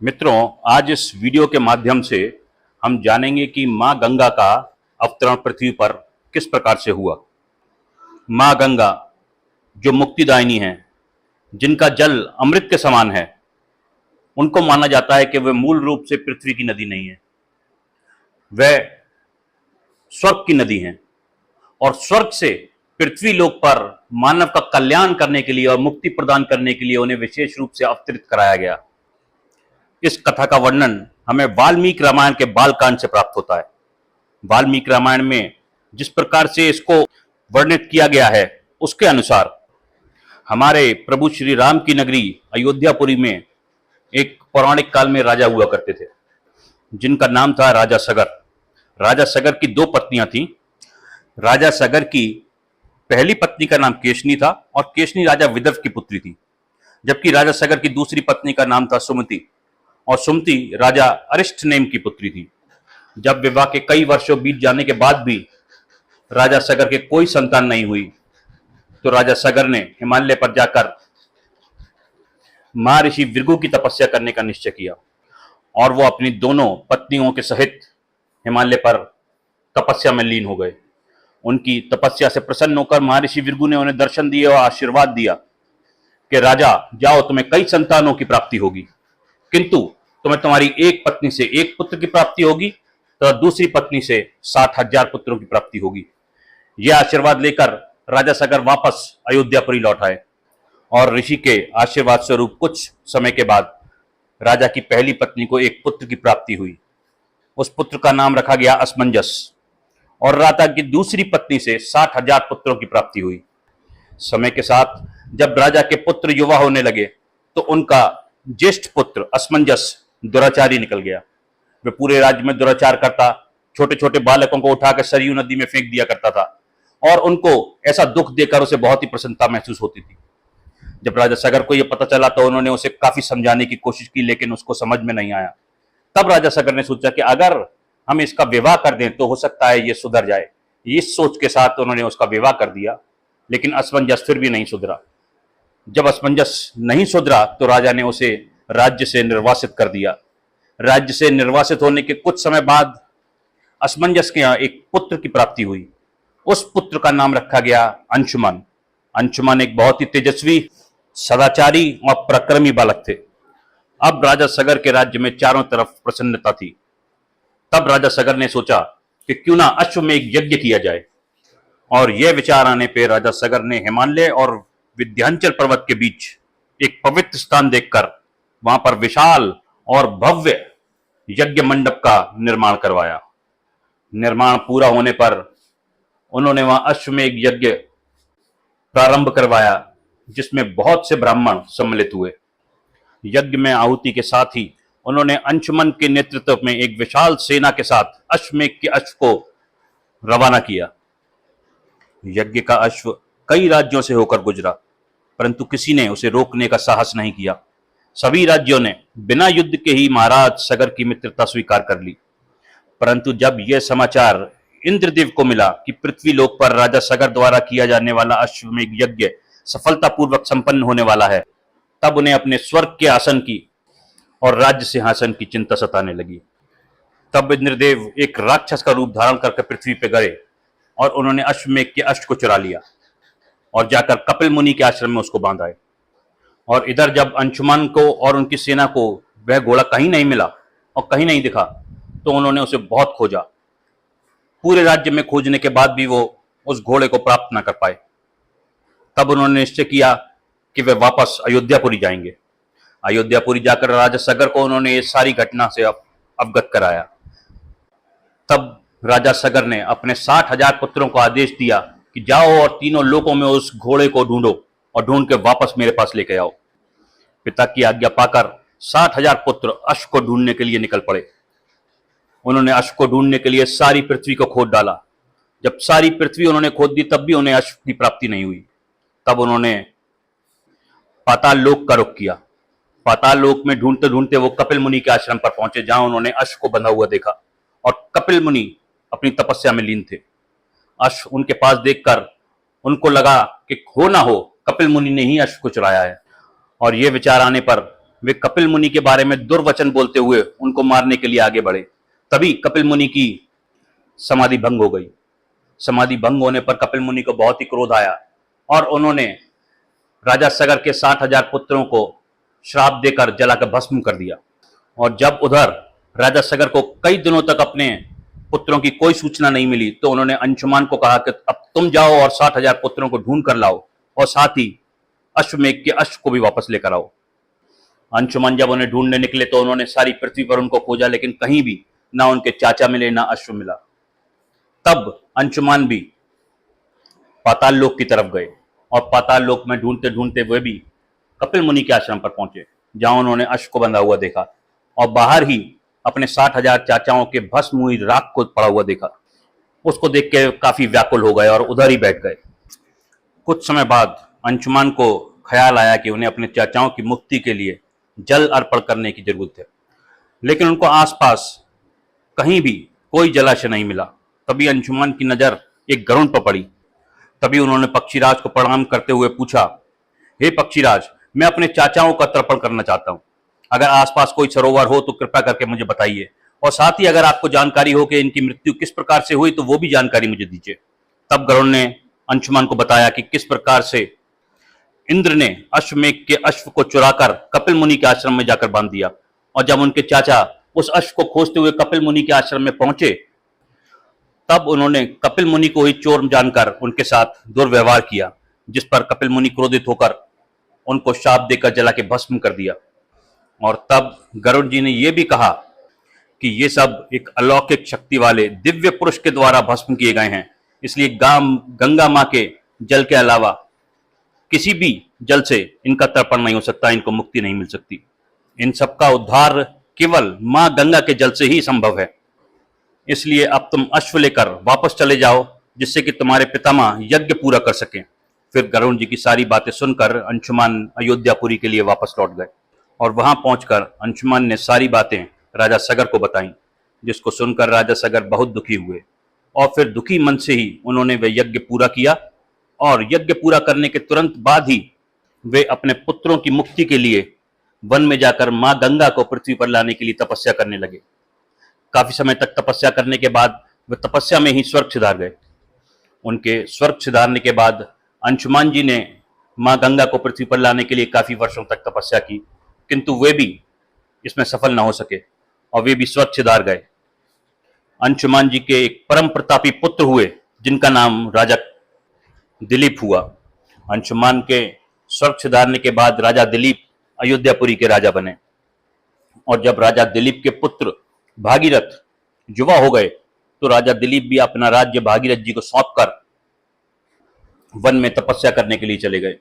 मित्रों, आज इस वीडियो के माध्यम से हम जानेंगे कि माँ गंगा का अवतरण पृथ्वी पर किस प्रकार से हुआ। माँ गंगा जो मुक्तिदायिनी है, जिनका जल अमृत के समान है, उनको माना जाता है कि वह मूल रूप से पृथ्वी की नदी नहीं है, वह स्वर्ग की नदी है और स्वर्ग से पृथ्वी लोक पर मानव का कल्याण करने के लिए और मुक्ति प्रदान करने के लिए उन्हें विशेष रूप से अवतरित कराया गया। इस कथा का वर्णन हमें वाल्मीकि रामायण के बालकांड से प्राप्त होता है। वाल्मीकि रामायण में जिस प्रकार से इसको वर्णित किया गया है, उसके अनुसार हमारे प्रभु श्री राम की नगरी अयोध्यापुरी में एक पौराणिक काल में राजा हुआ करते थे, जिनका नाम था राजा सगर। राजा सगर की दो पत्नियां थीं। राजा सगर की पहली पत्नी का नाम केशनी था और केशनी राजा विदर्भ की पुत्री थी, जबकि राजा सगर की दूसरी पत्नी का नाम था सुमति और सुमति राजा अरिष्ट नेम की पुत्री थी। जब विवाह के कई वर्षों बीत जाने के बाद भी राजा सगर के कोई संतान नहीं हुई, तो राजा सगर ने हिमालय पर जाकर महर्षि भृगु की तपस्या करने का निश्चय किया और वो अपनी दोनों पत्नियों के सहित हिमालय पर तपस्या में लीन हो गए। उनकी तपस्या से प्रसन्न होकर महर्षि भृगु ने उन्हें दर्शन दिए और आशीर्वाद दिया कि राजा जाओ, तुम्हें कई संतानों की प्राप्ति होगी, किंतु तुम्हें तुम्हारी एक पत्नी से एक पुत्र की प्राप्ति होगी तथा दूसरी पत्नी से 60,000 पुत्रों की प्राप्ति होगी। यह आशीर्वाद लेकर राजा सगर वापस अयोध्यापुरी लौट आए और ऋषि के आशीर्वाद स्वरूप कुछ समय के बाद राजा की पहली पत्नी को एक पुत्र की प्राप्ति हुई। उस पुत्र का नाम रखा गया असमंजस और राजा की दूसरी पत्नी से 60,000 पुत्रों की प्राप्ति हुई। समय के साथ जब राजा के पुत्र युवा होने लगे तो उनका ज्येष्ठ पुत्र असमंजस दुराचारी निकल गया। वह पूरे राज्य में दुराचार करता, छोटे छोटे बालकों को उठाकर सरयू नदी में फेंक दिया करता था और उनको ऐसा दुख देकर उसे बहुत ही प्रसन्नता महसूस होती थी। जब राजा सगर को यह पता चला तो उन्होंने उसे काफी समझाने की कोशिश की, लेकिन उसको समझ में नहीं आया। तब राजा सगर ने सोचा कि अगर हम इसका विवाह कर दें तो हो सकता है ये सुधर जाए। इस सोच के साथ उन्होंने उसका विवाह कर दिया, लेकिन असमंजस फिर भी नहीं सुधरा। जब असमंजस नहीं सुधरा तो राजा ने उसे राज्य से निर्वासित कर दिया। राज्य से निर्वासित होने के कुछ समय बाद असमंजस के यहाँ एक पुत्र की प्राप्ति हुई। उस पुत्र का नाम रखा गया अंशुमन। अंशुमन एक बहुत ही तेजस्वी, सदाचारी और पराक्रमी बालक थे। अब राजा सगर के राज्य में चारों तरफ प्रसन्नता थी। तब राजा सगर ने सोचा कि क्यों ना अश्व में एक यज्ञ किया जाए, और यह विचार आने पर राजा सगर ने हिमालय और विंध्याचल पर्वत के बीच एक पवित्र स्थान देखकर वहां पर विशाल और भव्य यज्ञ मंडप का निर्माण करवाया। निर्माण पूरा होने पर उन्होंने वहां अश्वमेध यज्ञ प्रारंभ करवाया, जिसमें बहुत से ब्राह्मण सम्मिलित हुए। यज्ञ में आहुति के साथ ही उन्होंने अंशुमन के नेतृत्व में एक विशाल सेना के साथ अश्वमेध के अश्व को रवाना किया। यज्ञ का अश्व कई राज्यों से होकर गुजरा, परंतु किसी ने उसे रोकने का साहस नहीं किया। सभी राज्यों ने बिना युद्ध के ही महाराज सगर की मित्रता स्वीकार कर ली। परंतु जब यह समाचार इंद्रदेव को मिला कि पृथ्वी लोक पर राजा सगर द्वारा किया जाने वाला अश्वमेध यज्ञ सफलतापूर्वक संपन्न होने वाला है, तब उन्हें अपने स्वर्ग के आसन की और राज्य सिंहासन की चिंता सताने लगी। तब इंद्रदेव एक राक्षस का रूप धारण करके पृथ्वी पर गए और उन्होंने अश्वमेध के अश्व को चुरा लिया और जाकर कपिल मुनि के आश्रम में उसको बांधा है। और इधर जब अंशुमन को और उनकी सेना को वह घोड़ा कहीं नहीं मिला और कहीं नहीं दिखा, तो उन्होंने उसे बहुत खोजा। पूरे राज्य में खोजने के बाद भी वो उस घोड़े को प्राप्त न कर पाए। तब उन्होंने निश्चय किया कि वे वापस अयोध्यापुरी जाएंगे। अयोध्यापुरी जाकर राजा सगर को उन्होंने इस सारी घटना से अवगत कराया। तब राजा सगर ने अपने 60,000 पुत्रों को आदेश दिया कि जाओ और तीनों लोकों में उस घोड़े को ढूंढो और ढूंढ के वापस मेरे पास लेके आओ। पिता की आज्ञा पाकर 60,000 पुत्र अश्व को ढूंढने के लिए निकल पड़े। उन्होंने अश्व को ढूंढने के लिए सारी पृथ्वी को खोद डाला। जब सारी पृथ्वी उन्होंने खोद दी तब भी उन्हें अश्व की प्राप्ति नहीं हुई। तब उन्होंने पाताल लोक का रुख किया। पाताल लोक में ढूंढते ढूंढते वो कपिल मुनि के आश्रम पर पहुंचे, जहां उन्होंने अश्व को बंधा हुआ देखा और कपिल मुनि अपनी तपस्या में लीन थे। अश्व उनके पास देखकर उनको लगा कि हो ना हो कपिल मुनि ने ही अश्व को चुराया है, और यह विचार आने पर वे कपिल मुनि के बारे में दुर्वचन बोलते हुए उनको मारने के लिए आगे बढ़े। तभी कपिल मुनि की समाधि भंग हो गई। समाधि भंग होने पर कपिल मुनि को बहुत ही क्रोध आया और उन्होंने राजा सगर के 60,000 पुत्रों को श्राप देकर जलाकर भस्म कर दिया। और जब उधर राजा सगर को कई दिनों तक अपने पुत्रों की कोई सूचना नहीं मिली, तो उन्होंने अंशुमान को कहा कि अब तुम जाओ और 60,000 पुत्रों को ढूंढ कर लाओ और साथ ही अश्वमेघ के अश्व को भी वापस लेकर आओ। अंशुमान जब उन्हें ढूंढने निकले तो उन्होंने सारी पृथ्वी पर उनको खोजा, लेकिन कहीं भी ना उनके चाचा मिले ना अश्व मिला। तब अंशुमान भी पाताल लोक की तरफ गए और पाताल लोक में ढूंढते ढूंढते वे भी कपिल मुनि के आश्रम पर पहुंचे, जहां उन्होंने अश्व को बंधा हुआ देखा और बाहर ही अपने 60,000 चाचाओं के भस्म हुई राख को पड़ा हुआ देखा। उसको देख के काफी व्याकुल हो गए और उधर ही बैठ गए। कुछ समय बाद अंशुमान को ख्याल आया कि उन्हें अपने चाचाओं की मुक्ति के लिए जल अर्पण करने की जरूरत है, लेकिन उनको आसपास कहीं भी कोई जलाशय नहीं मिला। तभी अंशुमान की नजर एक गरुड़ पर पड़ी। तभी उन्होंने पक्षीराज को प्रणाम करते हुए पूछा, हे पक्षीराज, मैं अपने चाचाओं का तर्पण करना चाहता हूं। अगर आसपास कोई सरोवर हो तो कृपया करके मुझे बताइए, और साथ ही अगर आपको जानकारी हो कि इनकी मृत्यु किस प्रकार से हुई तो वो भी जानकारी मुझे दीजिए। तब गरुड़ ने अंशुमान को बताया कि किस प्रकार से इंद्र ने अश्वमेघ के अश्व को चुराकर कपिल मुनि के आश्रम में जाकर बांध दिया, और जब उनके चाचा उस अश्व को खोजते हुए कपिल मुनि के आश्रम में पहुंचे, तब उन्होंने कपिल मुनि को ही चोर जानकर उनके साथ दुर्व्यवहार किया, जिस पर कपिल मुनि क्रोधित होकर उनको शाप देकर जला के भस्म कर दिया। और तब गरुड़ जी ने यह भी कहा कि ये सब एक अलौकिक शक्ति वाले दिव्य पुरुष के द्वारा भस्म किए गए हैं, इसलिए गंगा मां के जल के अलावा किसी भी जल से इनका तर्पण नहीं हो सकता, इनको मुक्ति नहीं मिल सकती। इन सबका उद्धार केवल मां गंगा के जल से ही संभव है। इसलिए अब तुम अश्व लेकर वापस चले जाओ, जिससे कि तुम्हारे पितामह यज्ञ पूरा कर सकें। फिर गरुड़ जी की सारी बातें सुनकर अंशुमान अयोध्यापुरी के लिए वापस लौट गए, और वहां पहुंचकर अंशुमान ने सारी बातें राजा सगर को बताई, जिसको सुनकर राजा सगर बहुत दुखी हुए। और फिर दुखी मन से ही उन्होंने वह यज्ञ पूरा किया, और यज्ञ पूरा करने के तुरंत बाद ही वे अपने पुत्रों की मुक्ति के लिए वन में जाकर मां गंगा को पृथ्वी पर लाने के लिए तपस्या करने लगे। काफी समय तक तपस्या करने के बाद वे तपस्या में ही स्वर्ग सिधार गए। उनके स्वर्ग सिधारने के बाद अंशुमान जी ने मां गंगा को पृथ्वी पर लाने के लिए काफी वर्षों तक तपस्या की, किंतु वे भी इसमें सफल न हो सके और वे भी स्वर्ग सिधार गए। अंशुमान जी के एक परम प्रतापी पुत्र हुए, जिनका नाम राजा दिलीप हुआ। अंशुमान के स्वर्ग सिधारने के बाद राजा दिलीप अयोध्यापुरी के राजा बने, और जब राजा दिलीप के पुत्र भागीरथ युवा हो गए तो राजा दिलीप भी अपना राज्य भागीरथ जी को सौंपकर वन में तपस्या करने के लिए चले गए,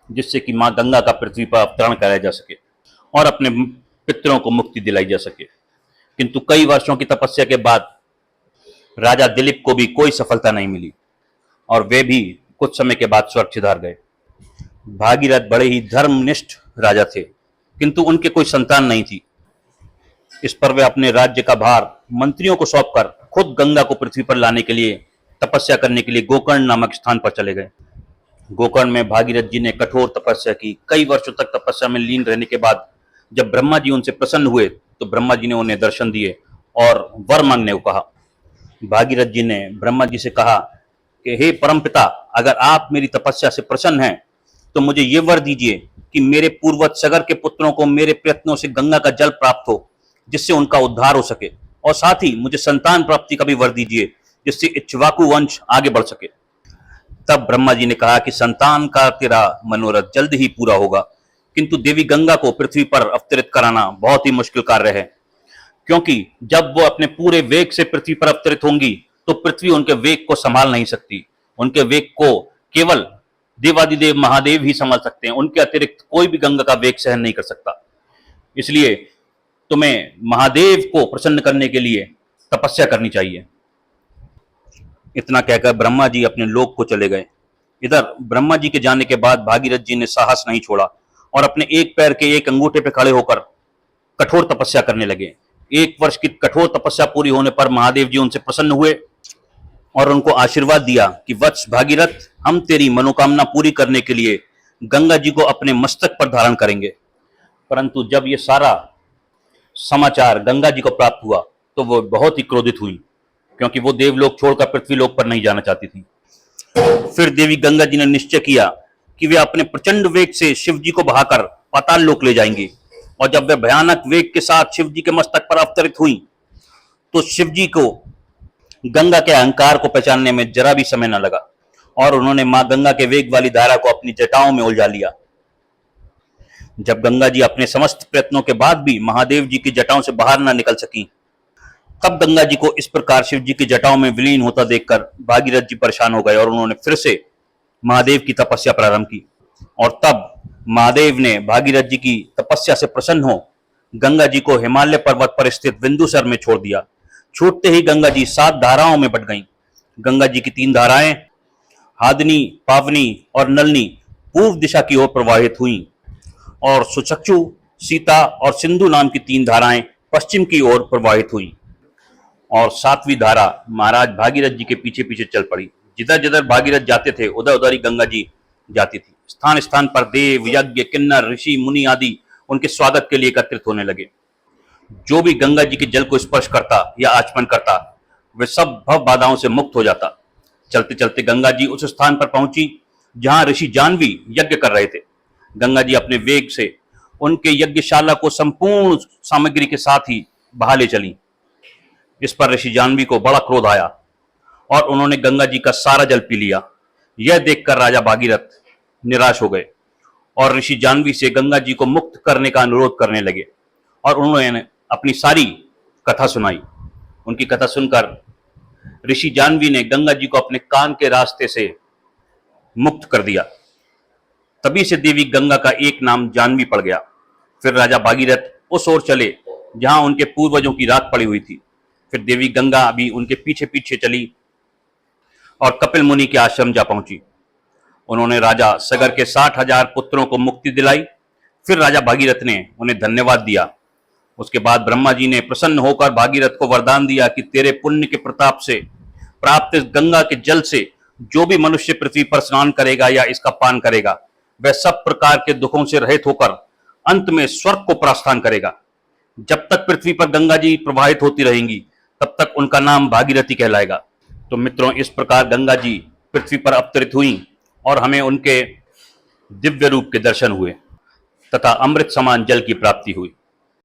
जिससे कि मां गंगा का पृथ्वी पर अवतरण कराया जा सके और अपने पितरों को मुक्ति दिलाई जा सके। किंतु कई वर्षों की तपस्या के बाद राजा दिलीप को भी कोई सफलता नहीं मिली, और वे भी कुछ समय के बाद स्वर्ग सिधार गए। भागीरथ बड़े ही धर्मनिष्ठ राजा थे, किंतु उनके कोई संतान नहीं थी। इस पर वे अपने राज्य का भार मंत्रियों को सौंपकर खुद गंगा को पृथ्वी पर लाने के लिए तपस्या करने के लिए गोकर्ण नामक स्थान पर चले गए। गोकर्ण में भागीरथ जी ने कठोर तपस्या की। कई वर्षों तक तपस्या में लीन रहने के बाद जब ब्रह्मा जी उनसे प्रसन्न हुए तो ब्रह्मा जी ने उन्हें दर्शन दिए और वर मांगने को कहा। भागीरथ जी ने ब्रह्मा जी से कहा कि हे परमपिता, अगर आप मेरी तपस्या से प्रसन्न हैं तो मुझे ये वर दीजिए कि मेरे पूर्वज सगर के पुत्रों को मेरे प्रयत्नों से गंगा का जल प्राप्त हो, जिससे उनका उद्धार हो सके, और साथ ही मुझे संतान प्राप्ति का भी वर दीजिए, जिससे इक्ष्वाकु वंश आगे बढ़ सके। तब ब्रह्मा जी ने कहा कि संतान का तेरा मनोरथ जल्द ही पूरा होगा, किंतु देवी गंगा को पृथ्वी पर अवतरित कराना बहुत ही मुश्किल कार्य है, क्योंकि जब वो अपने पूरे वेग से पृथ्वी पर अवतरित होंगी तो पृथ्वी उनके वेग को संभाल नहीं सकती। उनके वेग को केवल देवादिदेव महादेव ही संभाल सकते हैं, उनके अतिरिक्त कोई भी गंगा का वेग सहन नहीं कर सकता। इसलिए तुम्हें महादेव को प्रसन्न करने के लिए तपस्या करनी चाहिए। इतना कहकर ब्रह्मा जी अपने लोक को चले गए। इधर ब्रह्मा जी के जाने के बाद भागीरथ जी ने साहस नहीं छोड़ा और अपने एक पैर के एक अंगूठे पर खड़े होकर कठोर तपस्या करने लगे। 1 वर्ष की कठोर तपस्या पूरी होने पर महादेव जी उनसे प्रसन्न हुए और उनको आशीर्वाद दिया कि वत्स भागीरथ, हम तेरी मनोकामना पूरी करने के लिए गंगा जी को अपने मस्तक पर धारण करेंगे। परंतु जब ये सारा समाचार गंगा जी को प्राप्त हुआ तो वो बहुत ही क्रोधित हुई, क्योंकि वो देवलोक छोड़कर पृथ्वीलोक पर नहीं जाना चाहती थी। फिर देवी गंगा जी ने निश्चय किया कि वे अपने प्रचंड वेग से शिव जी को बहाकर पाताल लोक ले जाएंगे, और जब वे भयानक वेग के साथ शिव जी के मस्तक पर अवतरित हुई तो शिव जी को गंगा के अहंकार को पहचानने में जरा भी समय न लगा, और उन्होंने मां गंगा के वेग वाली धारा को अपनी जटाओं में उलझा लिया। जब गंगा जी अपने समस्त प्रयत्नों के बाद भी महादेव जी की जटाओं से बाहर न निकल सकी, तब गंगा जी को इस प्रकार शिव जी की जटाओं में विलीन होता देखकर भागीरथ जी परेशान हो गए, और उन्होंने फिर से महादेव की तपस्या प्रारंभ की। और तब महादेव ने भागीरथ जी की तपस्या से प्रसन्न हो गंगा जी को हिमालय पर्वत पर स्थित बिंदुसर में छोड़ दिया। छूटते ही गंगा जी 7 धाराओं में बट गईं। गंगा जी की 3 धाराएं हादनी, पावनी और नलनी पूर्व दिशा की ओर प्रवाहित हुईं, और सुचक्षु, सीता और सिंधु नाम की 3 धाराएं पश्चिम की ओर प्रवाहित हुईं, और 7वीं धारा महाराज भागीरथ जी के पीछे पीछे चल पड़ी। जिधर जिधर भागीरथ जाते थे उधर उधर ही गंगा जी जाती थी। स्थान स्थान पर देव, यज्ञ, किन्नर, ऋषि, मुनि आदि उनके स्वागत के लिए एकत्रित होने लगे। जो भी गंगा जी के जल को स्पर्श करता या आचमन करता वे सब भव बाधाओं से मुक्त हो जाता। चलते चलते गंगा जी उस स्थान पर पहुंची जहां ऋषि जानवी यज्ञ कर रहे थे। गंगा जी अपने वेग से उनके यज्ञशाला को संपूर्ण सामग्री के साथ ही बहा ले चली। इस पर ऋषि जानवी को बड़ा क्रोध आया और उन्होंने गंगा जी का सारा जल पी लिया। यह देखकर राजा भागीरथ निराश हो गए और ऋषि जानवी से गंगा जी को मुक्त करने का अनुरोध करने लगे, और उन्होंने अपनी सारी कथा सुनाई। उनकी कथा सुनकर ऋषि जानवी ने गंगा जी को अपने कान के रास्ते से मुक्त कर दिया। तभी से देवी गंगा का एक नाम जानवी पड़ गया। फिर राजा भागीरथ उस ओर चले जहां उनके पूर्वजों की राख पड़ी हुई थी। फिर देवी गंगा भी उनके पीछे पीछे चली और कपिल मुनि के आश्रम जा पहुंची। उन्होंने राजा सगर के 60,000 पुत्रों को मुक्ति दिलाई। फिर राजा भागीरथ ने उन्हें धन्यवाद दिया। उसके बाद ब्रह्मा जी ने प्रसन्न होकर भागीरथ को वरदान दिया कि तेरे पुण्य के प्रताप से प्राप्त इस गंगा के जल से जो भी मनुष्य पृथ्वी पर स्नान करेगा या इसका पान करेगा वह सब प्रकार के दुखों से रहित होकर अंत में स्वर्ग को प्रस्थान करेगा। जब तक पृथ्वी पर गंगा जी प्रवाहित होती रहेंगी तब तक उनका नाम भागीरथी कहलाएगा। तो मित्रों, इस प्रकार गंगा जी पृथ्वी पर अवतरित हुई और हमें उनके दिव्य रूप के दर्शन हुए तथा अमृत समान जल की प्राप्ति हुई।